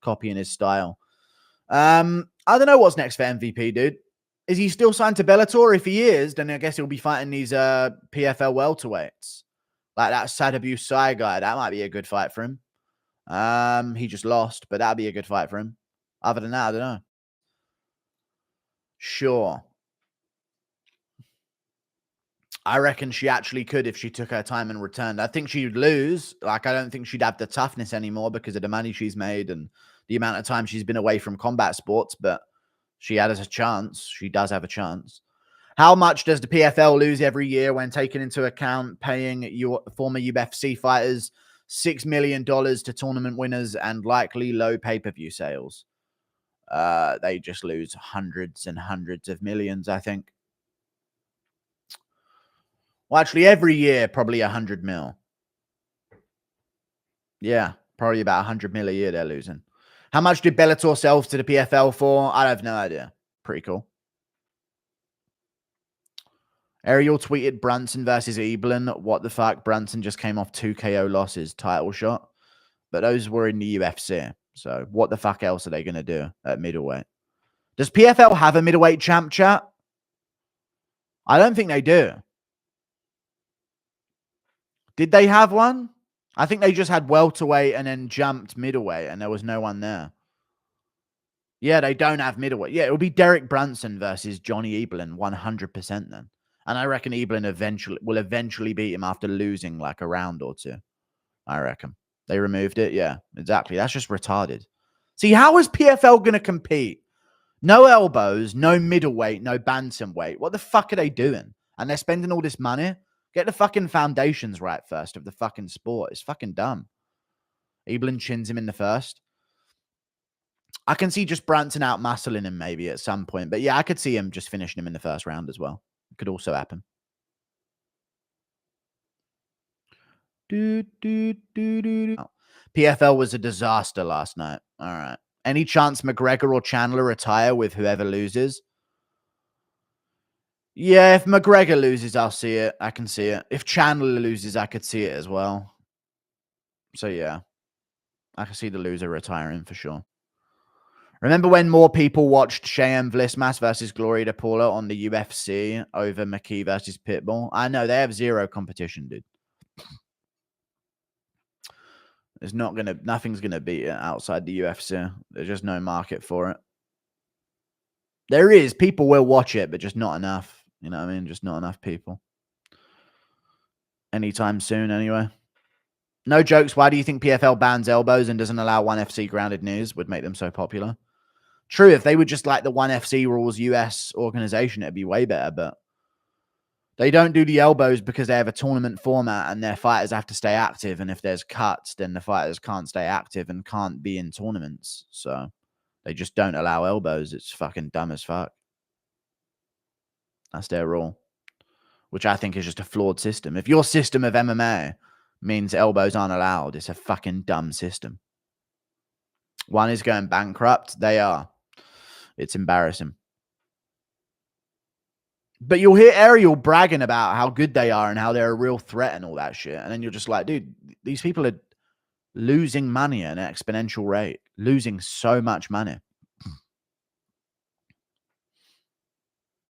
copying his style. I don't know what's next for MVP, dude. Is he still signed to Bellator? If he is, then I guess he'll be fighting these PFL welterweights. Like that Sadabuse Sai guy. That might be a good fight for him. He just lost, but that'd be a good fight for him. Other than that, I don't know. Sure. I reckon she actually could if she took her time and returned. I think she'd lose. Like, I don't think she'd have the toughness anymore because of the money she's made and the amount of time she's been away from combat sports, but she has a chance. She does have a chance. How much does the PFL lose every year when taking into account paying your former UFC fighters $6 million to tournament winners and likely low pay-per-view sales? They just lose hundreds and hundreds of millions, I think. Well, actually, every year, probably 100 mil. Yeah, probably about 100 mil a year they're losing. How much did Bellator sell to the PFL for? I have no idea. Pretty cool. Ariel tweeted Brunson versus Eblin. What the fuck? Brunson just came off 2 KO losses, title shot. But those were in the UFC. So what the fuck else are they going to do at middleweight? Does PFL have a middleweight champ, chat? I don't think they do. Did they have one? I think they just had welterweight and then jumped middleweight and there was no one there. Yeah, they don't have middleweight. Yeah, it will be Derek Brunson versus Johnny Eblin 100% then. And I reckon Eblin will eventually beat him after losing like a round or two. I reckon. They removed it. Yeah, exactly. That's just retarded. See, how is PFL going to compete? No elbows, no middleweight, no bantamweight. What the fuck are they doing? And they're spending all this money? Get the fucking foundations right first of the fucking sport. It's fucking dumb. Eblin chins him in the first. I can see just Brunson out muscling him maybe at some point. But yeah, I could see him just finishing him in the first round as well. It could also happen. PFL was a disaster last night. All right. Any chance McGregor or Chandler retire with whoever loses? Yeah, if McGregor loses, I'll see it. I can see it. If Chandler loses, I could see it as well. So, yeah. I can see the loser retiring for sure. Remember when more people watched Cheyenne Vlismas versus Gloria DePaula on the UFC over McKee versus Pitbull? I know, they have zero competition, dude. It's not going to... Nothing's going to beat it outside the UFC. There's just no market for it. There is. People will watch it, but just not enough. You know what I mean? Just not enough people. Anytime soon, anyway. No jokes. Why do you think PFL bans elbows and doesn't allow ONE FC grounded knees? Would make them so popular. True, if they were just like the ONE FC rules US organization, it'd be way better, but they don't do the elbows because they have a tournament format and their fighters have to stay active. And if there's cuts, then the fighters can't stay active and can't be in tournaments. So they just don't allow elbows. It's fucking dumb as fuck. That's their rule, which I think is just a flawed system. If your system of MMA means elbows aren't allowed, it's a fucking dumb system. ONE is going bankrupt. They are. It's embarrassing. But you'll hear Ariel bragging about how good they are and how they're a real threat and all that shit. And then you're just like, dude, these people are losing money at an exponential rate. Losing so much money.